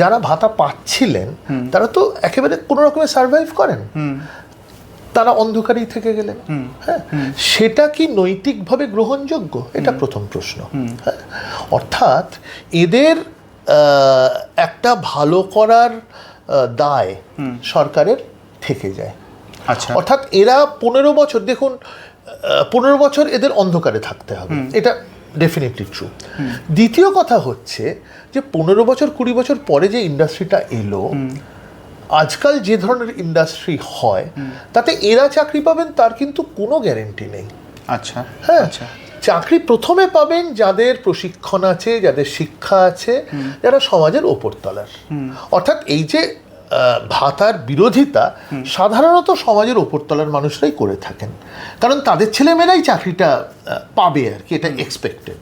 যারা ভাতা পাচ্ছিলেন, তারা তো একেবারে কোনো রকমের সার্ভাইভ করেন। তারা অন্ধকারেই থেকে গেলেন। হ্যাঁ, সেটা কি নৈতিকভাবে গ্রহণযোগ্য? এটা প্রথম প্রশ্ন। হ্যাঁ, অর্থাৎ এদের একটা ভালো করার দায় সরকারের থেকে যায়। আচ্ছা, অর্থাৎ এরা 15 বছর, দেখুন 15 বছর এদের অন্ধকারে থাকতে হবে, এটা ডেফিনেটলি ট্রু। দ্বিতীয় কথা হচ্ছে যে 15 বছর 20 বছর পরে যে ইন্ডাস্ট্রিটা এলো, আজকাল যে ধরনের ইন্ডাস্ট্রি হয় তাতে এরা চাকরি পাবেন তার কিন্তু কোনো গ্যারেন্টি নেই। আচ্ছা, হ্যাঁ, আচ্ছা, চাকরি প্রথমে পাবেন যাদের প্রশিক্ষণ আছে, যাদের শিক্ষা আছে, যারা সমাজের ওপরতলার। অর্থাৎ এই যে ভাতার বিরোধিতা সাধারণত সমাজের ওপরতলার মানুষরাই করে থাকেন, কারণ তাদের ছেলেমেয়েরাই চাকরিটা পাবে আর কি, এটা এক্সপেক্টেড।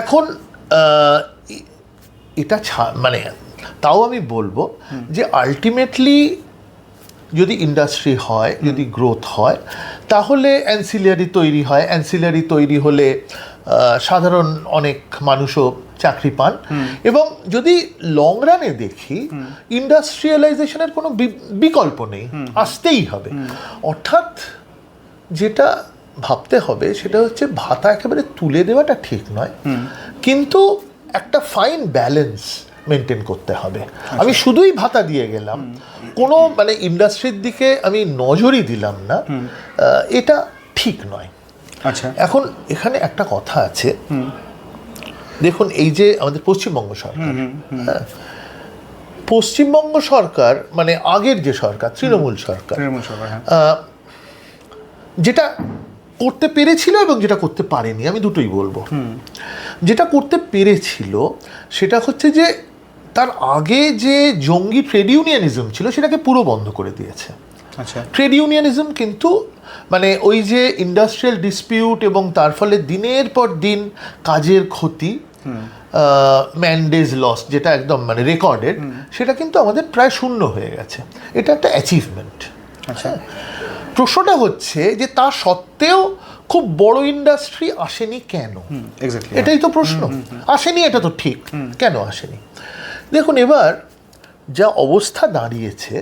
এখন এটা মানে তাও আমি বলবো যে আলটিমেটলি যদি ইন্ডাস্ট্রি হয়, যদি গ্রোথ হয়, তাহলে অ্যান্সিলারি তৈরি হয়। অ্যান্সিলারি তৈরি হলে সাধারণ অনেক মানুষও চাকরি পান। এবং যদি লং রানে দেখি, ইন্ডাস্ট্রিয়ালাইজেশনের কোনো বিকল্প নেই, আসতেই হবে। অর্থাৎ যেটা ভাবতে হবে সেটা হচ্ছে ভাতা একেবারে তুলে দেওয়াটা ঠিক নয়, কিন্তু একটা ফাইন ব্যালেন্স মেনটেন করতে হবে। আমি শুধুই ভাতা দিয়ে গেলাম, কোনো মানে ইন্ডাস্ট্রির দিকে আমি নজরই দিলাম না, এটা ঠিক নয়। আচ্ছা, এখন এখানে একটা কথা আছে, দেখুন এই যে আমাদের পশ্চিমবঙ্গ সরকার, হ্যাঁ, পশ্চিমবঙ্গ সরকার মানে আগের যে সরকার, তৃণমূল সরকার, যেটা করতে পেরেছিল এবং যেটা করতে পারেনি, আমি দুটোই বলবো। যেটা করতে পেরেছিল সেটা হচ্ছে যে তার আগে যে জঙ্গি ট্রেড ইউনিয়নিজম ছিল সেটাকে পুরো বন্ধ করে দিয়েছে। আচ্ছা, ট্রেড ইউনিয়নিজম কিন্তু মানে ওই যে ইন্ডাস্ট্রিয়াল ডিসপিউট এবং তার ফলে দিনের পর দিন কাজের ক্ষতি, ম্যানডেজ লস, যেটা একদম মানে রেকর্ডেড, সেটা কিন্তু আমাদের প্রায় শূন্য হয়ে গেছে। এটা একটা অ্যাচিভমেন্ট। আচ্ছা, প্রশ্নটা হচ্ছে যে তা সত্ত্বেও খুব বড় ইন্ডাস্ট্রি আসেনি কেন? এটাই তো প্রশ্ন। আসেনি, এটা তো ঠিক, কেন আসেনি? দেখুন এবার যা অবস্থা দাঁড়িয়েছে,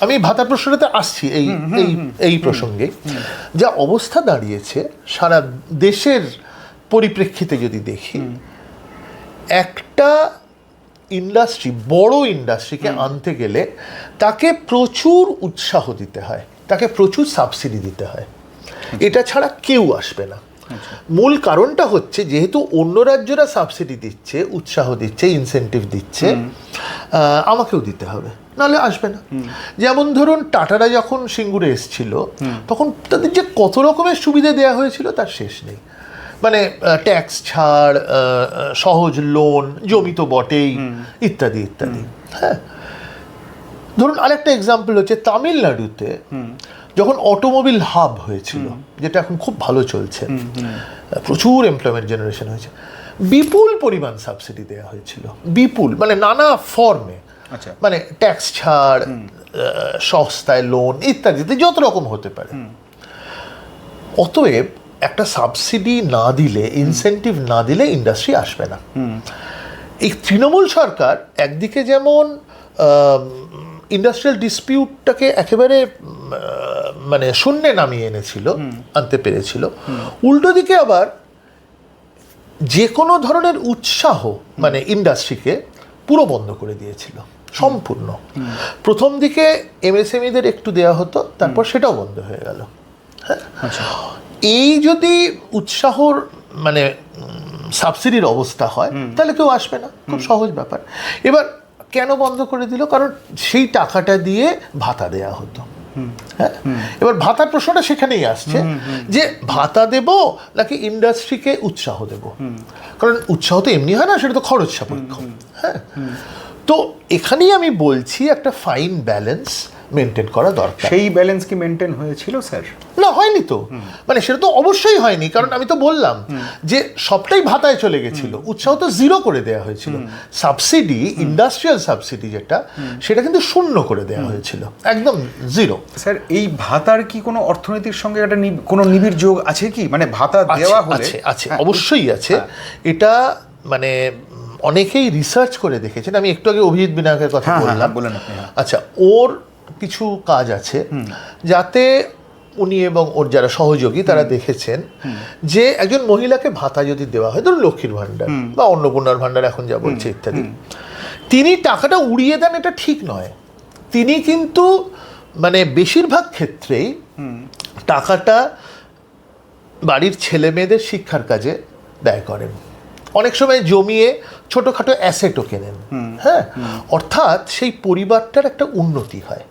আমি ভাতার প্রশ্নটাতে আসছি এই প্রসঙ্গে, যা অবস্থা দাঁড়িয়েছে সারা দেশের পরিপ্রেক্ষিতে যদি দেখি, একটা ইন্ডাস্ট্রি, বড় ইন্ডাস্ট্রিকে আনতে গেলে তাকে প্রচুর উৎসাহ দিতে হয়, তাকে প্রচুর সাবসিডি দিতে হয়, এটা ছাড়া কেউ আসবে না। মূল কারণটা হচ্ছে যেহেতু অন্য রাজ্যরা সাবসিডি দিচ্ছে, উৎসাহ দিচ্ছে, ইনসেন্টিভ দিচ্ছে, আমাকেও দিতে হবে, নাহলে আসবে না। যেমন ধরুন টাটারা যখন সিঙ্গুরে এসেছিল, তখন তাদের যে কত রকমের সুবিধা দেওয়া হয়েছিল তার শেষ নেই। মানে ট্যাক্স ছাড়, সহজ লোন, জমি তো বটেই, ইত্যাদি ইত্যাদি। হ্যাঁ, ধরুন আরেকটা এক্সাম্পল হচ্ছে তামিলনাড়ুতে যখন অটোমোবিল হাব হয়েছিল, যেটা এখন খুব ভালো চলছে, প্রচুর এমপ্লয়মেন্ট জেনারেশন হয়েছে, বিপুল পরিমাণ সাবসিডি দেওয়া হয়েছিল, বিপুল, মানে নানা ফর্মে, মানে ট্যাক্স ছাড়, সস্তায় লোন ইত্যাদি যত রকম হতে পারে। অতএব একটা সাবসিডি না দিলে, ইনসেন্টিভ না দিলে ইন্ডাস্ট্রি আসবে না। এই তৃণমূল সরকার একদিকে যেমন ইন্ডাস্ট্রিয়াল ডিসপিউটটাকে একেবারে মানে শূন্যে নামিয়ে এনেছিল, আনতে পেরেছিল, উল্টো দিকে আবার যে কোনো ধরনের উৎসাহ মানে ইন্ডাস্ট্রিকে পুরো বন্ধ করে দিয়েছিল, সম্পূর্ণ। প্রথম দিকে এমএসএমইদের একটু দেওয়া হতো, তারপর সেটাও বন্ধ হয়ে গেল। হ্যাঁ, এই যদি উৎসাহর মানে সাবসিডির অবস্থা হয় তাহলে কেউ আসবে না, খুব সহজ ব্যাপার। এবার কেন বন্ধ করে দিল? কারণ সেই টাকাটা দিয়ে ভাতা দেয়া হতো। হ্যাঁ, এবার ভাতার প্রশ্নটা সেখানেই আসছে যে ভাতা দেব নাকি ইন্ডাস্ট্রিকে উৎসাহ দেব? কারণ উৎসাহ তো এমনি হয় না, সেটা তো খরচ সাপেক্ষ। হ্যাঁ, তো এখানেই আমি বলছি একটা ফাইন ব্যালেন্স মেনটেন করা দরকার। সেই ব্যালেন্স কি মেনটেন হয়েছিল স্যার? না, হয়নি তো, মানে সেটা তো অবশ্যই হয়নি, কারণ আমি তো বললাম যে সবটাই ভাতায় চলে গেছিল, উৎসাহ তো জিরো করে দেওয়া হয়েছিল। সাবসিডি, ইন্ডাস্ট্রিয়াল সাবসিডি যেটা, সেটা কিন্তু শূন্য করে দেওয়া হয়েছিল, একদম জিরো। স্যার, এই ভাতার কি কোনো অর্থনীতির সঙ্গে একটা কোনো নিবিড় যোগ আছে কি? মানে ভাতা দেওয়া হলে আছে, অবশ্যই আছে। এটা মানে অনেকেই রিসার্চ করে দেখেছেন। আমি একটু আগে অভিজিৎ বিনায়কের কথা বললাম। বলেন। আচ্ছা, ওর কিছু কাজ আছে যাতে উনি এবং ওর যারা সহযোগী তারা দেখেছেন যে একজন মহিলাকে ভাতা যদি দেওয়া হয়, ধরুন লক্ষ্মীর ভাণ্ডার বা অন্নপূর্ণার ভাণ্ডার এখন যা বলছে ইত্যাদি, তিনি টাকাটা উড়িয়ে দেন, এটা ঠিক নয়। তিনি কিন্তু মানে বেশিরভাগ ক্ষেত্রেই টাকাটা বাড়ির ছেলে মেয়েদের শিক্ষার কাজে ব্যয় করেন, অনেক সময় জমিয়ে ছোটোখাটো অ্যাসেটও কেনেন। হ্যাঁ, অর্থাৎ সেই পরিবারটার একটা উন্নতি হয়।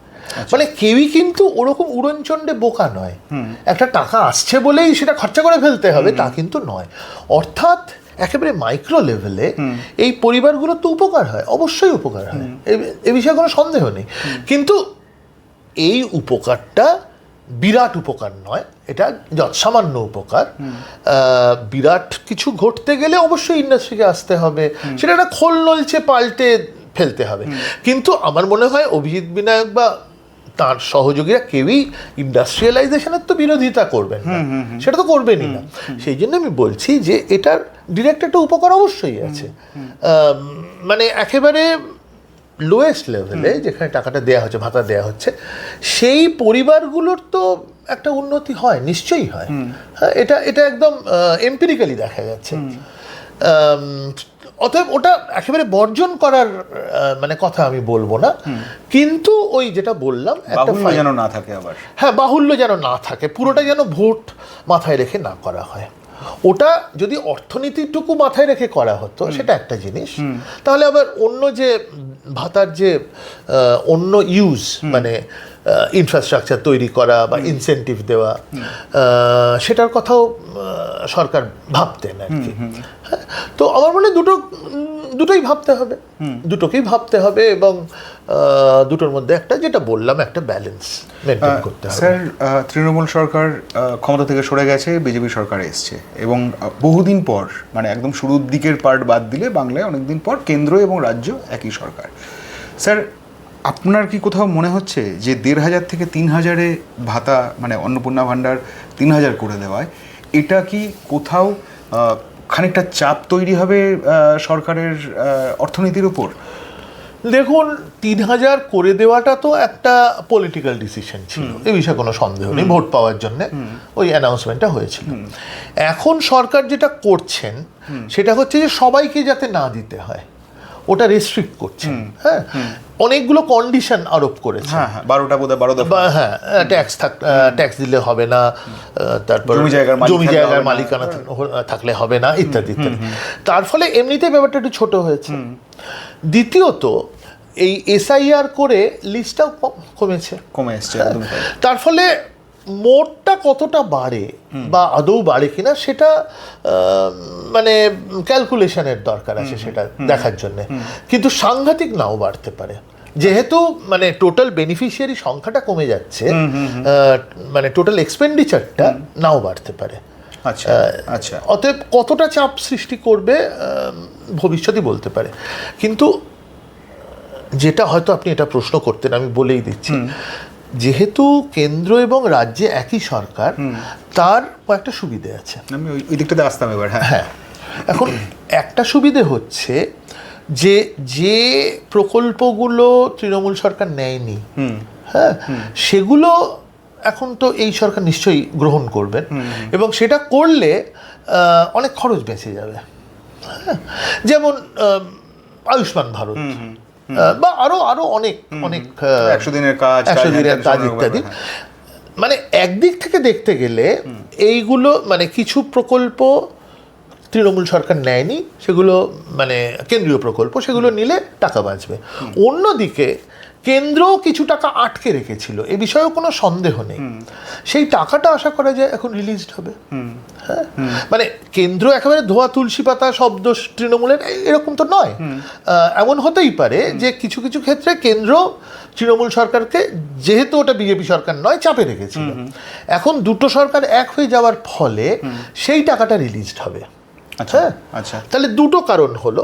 মানে কেউই কিন্তু ওরকম উড়নচণ্ডে বোকা নয়, একটা টাকা আসছে বলেই সেটা খরচা করে ফেলতে হবে তা কিন্তু নয়। অর্থাৎ একেবারে মাইক্রো লেভেলে এই পরিবারগুলো তো উপকার হয়, অবশ্যই উপকার হয়, এ বিষয়ে কোনো সন্দেহ নেই। কিন্তু এই উপকারটা বিরাট উপকার নয়, এটা যৎসামান্য উপকার। বিরাট কিছু ঘটতে গেলে অবশ্যই ইন্ডাস্ট্রিকে আসতে হবে, সেটা একটা খোল নলছে পাল্টে ফেলতে হবে। কিন্তু আমার মনে হয় অভিজিৎ বিনায়ক বা তার সহযোগীরা কেউই ইন্ডাস্ট্রিয়ালাইজেশনের তো বিরোধিতা করবেন না, সেটা তো করবেনই না। সেই জন্য আমি বলছি যে এটার ডিরেক্ট একটা উপকার অবশ্যই আছে। মানে একেবারে লোয়েস্ট লেভেলে যেখানে টাকাটা দেওয়া হচ্ছে, ভাতা দেওয়া হচ্ছে, সেই পরিবারগুলোর তো একটা উন্নতি হয়, নিশ্চয়ই হয়। হ্যাঁ, এটা একদম এম্পিরিক্যালি দেখা গেছে। অতএব ওটা একেবারে বর্জন করার মানে কথা আমি বলবো না, কিন্তু ওই যেটা বললাম একটা যেন না থাকে আবার, হ্যাঁ, বাহুল্য যেন না থাকে, পুরোটা যেন ভোট মাথায় রেখে না করা হয়। ওটা যদি অর্থনীতিটুকু মাথায় রেখে করা হতো সেটা একটা জিনিস, তাহলে আবার অন্য যে ভাতার যে অন্য ইউজ, মানে ইনফ্রাস্ট্রাকচার তৈরি করা বা ইনসেন্টিভ দেওয়া, সেটার কথাও সরকার ভাবতেন আর কি। হ্যাঁ, তো আমার মনে হয় দুটোই ভাবতে হবে, দুটোকেই ভাবতে হবে, এবং দুটোর মধ্যে একটা, যেটা বললাম, একটা ব্যালেন্স মেনটেন করতে হবে। স্যার, তৃণমূল সরকার ক্ষমতা থেকে সরে গেছে, বিজেপি সরকার এসছে, এবং বহুদিন পর, মানে একদম শুরুর দিকের পার্ট বাদ দিলে বাংলায় অনেকদিন পর কেন্দ্র এবং রাজ্য একই সরকার। স্যার, আপনার কি কোথাও মনে হচ্ছে যে ১,৫০০ থেকে ৩,০০০-এ ভাতা, মানে অন্নপূর্ণা ভাণ্ডার ৩,০০০ করে দেওয়ায়, এটা কি কোথাও খানিকটা চাপ তৈরি হবে সরকারের অর্থনীতির উপর? দেখুন, ৩,০০০ করে দেওয়াটা তো একটা পলিটিক্যাল ডিসিশন ছিল, এ বিষয়ে কোনো সন্দেহ নেই। ভোট পাওয়ার জন্য ওই অ্যানাউন্সমেন্টটা হয়েছিল। এখন সরকার যেটা করছেন সেটা হচ্ছে যে সবাইকে যাতে না দিতে হয়, ওটা রেস্ট্রিক্ট করছেন। হ্যাঁ, অনেকগুলো কন্ডিশন আরোপ করেছে। ১২টা বোধহয়, ১২ দফা। হ্যাঁ, ট্যাক্স দিলে হবে না, তারপর জমি জায়গার মালিকানা থাকলে হবে না, ইত্যাদি ইত্যাদি। তার ফলে এমনিতে ব্যাপারটা একটু ছোট হয়েছে। দ্বিতীয়ত, এই SIR করে লিস্টটাও কমে এসছে। তার ফলে মোটটা কতটা বাড়ে বা আদৌ বাড়ে কিনা সেটা মানে ক্যালকুলেশনের দরকার আছে, সেটা দেখার জন্য। কিন্তু সাংঘাতিক নাও বাড়তে পারে, যেহেতু মানে টোটাল বেনিফিশিয়ারি সংখ্যাটা কমে যাচ্ছে, মানে টোটাল এক্সপেন্ডিচারটা নাও বাড়তে পারে। আচ্ছা, অতএব কতটা চাপ সৃষ্টি করবে ভবিষ্যতই বলতে পারে। কিন্তু যেটা হয়তো আপনি এটা প্রশ্ন করতেন, আমি বলেই দিচ্ছি, যেহেতু কেন্দ্র এবং রাজ্যে একই সরকার, তার কয়েকটা সুবিধে আছে। আমি ওই দিকটাতে আসতাম এবার। হ্যাঁ, এখন একটা সুবিধে হচ্ছে যে যে প্রকল্পগুলো তৃণমূল সরকার নেয়নি, হ্যাঁ, সেগুলো এখন তো এই সরকার নিশ্চয়ই গ্রহণ করবেন, এবং সেটা করলে অনেক খরচ বেঁচে যাবে। হ্যাঁ, যেমন আয়ুষ্মান ভারত বা আরো অনেক 100 দিনের কাজ ইত্যাদি। মানে একদিক থেকে দেখতে গেলে এইগুলো মানে কিছু প্রকল্প তৃণমূল সরকার নেয়নি, সেগুলো মানে কেন্দ্রীয় প্রকল্প, সেগুলো নিলে টাকা বাঁচবে। অন্যদিকে কেন্দ্র কিছু টাকা আটকে রেখেছিল, এ বিষয়েও কোনো সন্দেহ নেই, সেই টাকাটা আশা করা যায় এখন রিলিজড হবে। হ্যাঁ, মানে কেন্দ্র একেবারে ধোয়া তুলসী পাতা শব্দ তৃণমূলের এরকম তো নয়। এমন হতেই পারে যে কিছু কিছু ক্ষেত্রে কেন্দ্র তৃণমূল সরকারকে, যেহেতু ওটা বিজেপি সরকার নয়, চাপে রেখেছিল। এখন দুটো সরকার এক হয়ে যাওয়ার ফলে সেই টাকাটা রিলিজড হবে। হ্যাঁ, আচ্ছা, তাহলে দুটো কারণ হলো।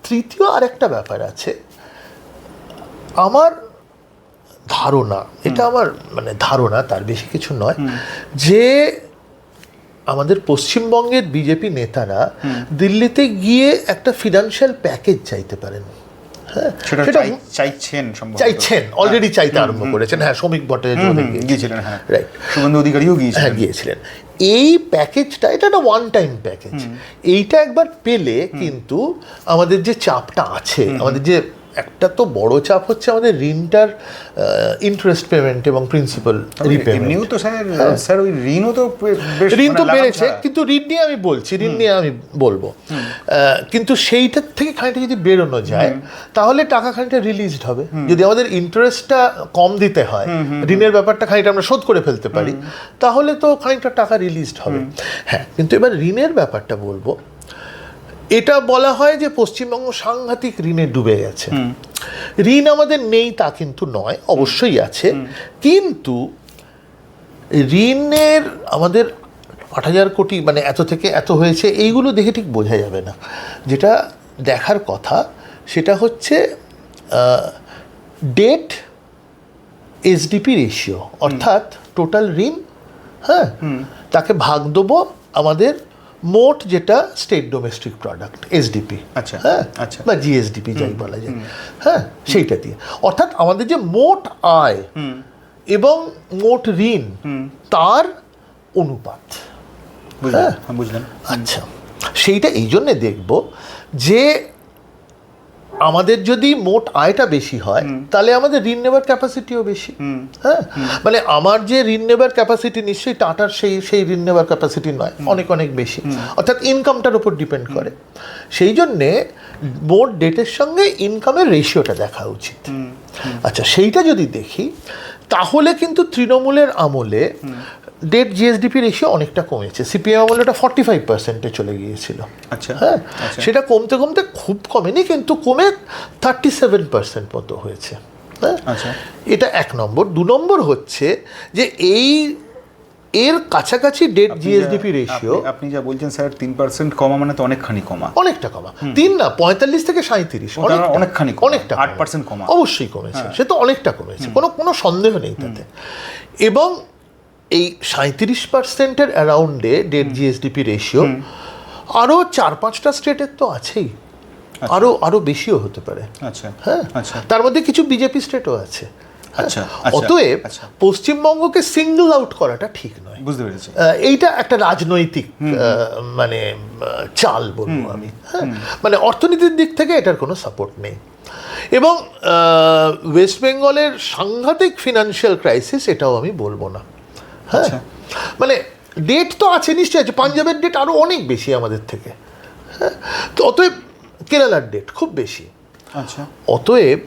তৃতীয় আরেকটা ব্যাপার আছে, আমার ধারণা, এটা আমার মানে ধারণা, তার বেশি কিছু নয়, যে আমাদের পশ্চিমবঙ্গের বিজেপি নেতারা দিল্লিতে গিয়ে একটা ফিনান্সিয়াল প্যাকেজ চাইতে পারেন। সেটা সেটা চাইছেন সম্ভবত। চাইছেন, অলরেডি চাইতে আরম্ভ করেছেন। হ্যাঁ, শ্রমিক ভট্টাচার্য গিয়েছিলেন, হ্যাঁ, রাইট, শুভেন্দু অধিকারীও গিয়েছিলেন। হ্যাঁ গিয়েছিলেন। এই প্যাকেজটা, এটা একটা ওয়ান টাইম প্যাকেজ। এইটা একবার পেলে কিন্তু আমাদের যে চাপটা আছে, আমাদের যে একটা তো বড় চাপ হচ্ছে আমাদের ঋণটার ইন্টারেস্ট পেমেন্ট এবং প্রিন্সিপাল রিপেমেন্ট। এমনিও তো স্যার ওই ঋণও তো বেশ ঋণ তো মানে বেড়েছে, লাগামছাড়া। কিন্তু ঋণ নিয়ে আমি বলছি, ঋণ নিয়ে আমি বলবো। কিন্তু সেইটার থেকে খানিকটা যদি বেরোনো যায় তাহলে টাকা খানিকটা রিলিজড হবে। যদি আমাদের ইন্টারেস্টটা কম দিতে হয়, ঋণের ব্যাপারটা খানিকটা আমরা শোধ করে ফেলতে পারি, তাহলে তো খানিকটা টাকা রিলিজড হবে। হ্যাঁ, কিন্তু এবার ঋণের ব্যাপারটা বলবো। এটা বলা হয় যে পশ্চিমবঙ্গ সাংঘাতিক ঋণে ডুবে গেছে। ঋণ আমাদের নেই তা কিন্তু নয়, অবশ্যই আছে, কিন্তু ঋণের আমাদের 8,000 কোটি মানে এত থেকে এত হয়েছে, এইগুলো দেখে ঠিক বোঝা যাবে না। যেটা দেখার কথা সেটা হচ্ছে ডেট এসডিপি রেশিও, অর্থাৎ টোটাল ঋণ, হ্যাঁ, তাকে ভাগ দেবো আমাদের মোট যেটা স্টেট ডোমেস্টিক প্রোডাক্ট এসডিপি, আচ্ছা, হ্যাঁ, আচ্ছা, বা জিএসডিপি যাই বলা যায়, হ্যাঁ, সেইটা দিয়ে, অর্থাৎ আমাদের যে মোট আয় এবং মোট ঋণ তার অনুপাত। বুঝলেন। আচ্ছা, সেইটা এই জন্যে দেখব যে আমাদের যদি মোট আয়টা বেশি হয় তাহলে আমাদের ঋণ নেবার ক্যাপাসিটিও বেশি। হ্যাঁ, মানে আমার যে ঋণ নেবার ক্যাপাসিটি নিশ্চয়ই টাটার সেই ঋণ নেবার ক্যাপাসিটি নয়, অনেক অনেক বেশি, অর্থাৎ ইনকামটার উপর ডিপেন্ড করে। সেই জন্যে মোট ডেটের সঙ্গে ইনকামের রেশিওটা দেখা উচিত। আচ্ছা, সেইটা যদি দেখি তাহলে কিন্তু তৃণমূলের আমলে ডেট জিএসডিপি রেশিও অনেকটা কমেছে। সিপিএম আমলে ওটা 45%-এ চলে গিয়েছিল। আচ্ছা, হ্যাঁ, সেটা কমতে কমতে খুব কমেনি, কিন্তু কমে 37% মতো হয়েছে। হ্যাঁ, আচ্ছা, এটা এক নম্বর। 2 নম্বর হচ্ছে যে এর কাছাকাছি ডেট জিএসডিপি রেশিও। আপনি যা বলছেন স্যার 3% কমা মানে তো অনেকখানি কমা। অনেকটা কমা, 3 না, 45 থেকে 37, অনেকখানি, অনেকটা 8% কমা, অবশ্যই কমেছে, সে তো অনেকটা কমেছে, কোনো সন্দেহ নেই তাতে। এবং এই 37%-এর অ্যারাউন্ডে ডেট জিএসডিপি রেশিও আরও 4-5টা স্টেটের তো আছেই, আরও বেশিও হতে পারে। আচ্ছা, হ্যাঁ, আচ্ছা, তার মধ্যে কিছু বিজেপি স্টেটও আছে। আচ্ছা, অতএব পশ্চিমবঙ্গকে সিঙ্গল আউট করাটা ঠিক নয়। বুঝতে পেরেছি। এইটা একটা রাজনৈতিক মানে চাল বলবো আমি। হ্যাঁ, মানে অর্থনীতির দিক থেকে এটার কোনো সাপোর্ট নেই। এবং ওয়েস্ট বেঙ্গলের সাংঘাতিক ফিনান্সিয়াল ক্রাইসিস, এটাও আমি বলবো না। হ্যাঁ, মানে ডেট তো আছে, নিশ্চয়ই আছে, পাঞ্জাবের ডেট আরও অনেক বেশি আমাদের থেকে। হ্যাঁ, তো অতএব কেরালার ডেট খুব বেশি। আচ্ছা, অতএব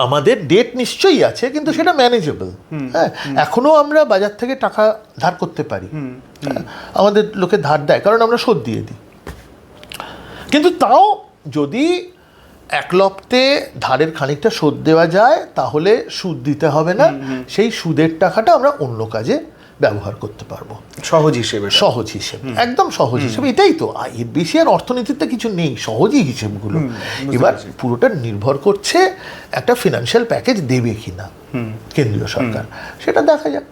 আমাদের ডেট নিশ্চয়ই আছে, কিন্তু সেটা ম্যানেজেবল। হ্যাঁ, এখনও আমরা বাজার থেকে টাকা ধার করতে পারি, আমাদের লোকে ধার দেয় কারণ আমরা শোধ দিয়ে দিই। কিন্তু তাও যদি এক লপ্তে ধারের খানিকটা শোধ দেওয়া যায় তাহলে সুদ দিতে হবে না, সেই সুদের টাকাটা আমরা অন্য কাজে ব্যবহার করতে পারবো, সহজ হিসেবে, একদম সহজ হিসেবে। এটাই তো, এর বেশি আর অর্থনীতিতে কিছু নেই, সহজই হিসেবগুলো। এবার পুরোটা নির্ভর করছে একটা ফিনান্সিয়াল প্যাকেজ দেবে কিনা কেন্দ্রীয় সরকার, সেটা দেখা যাক।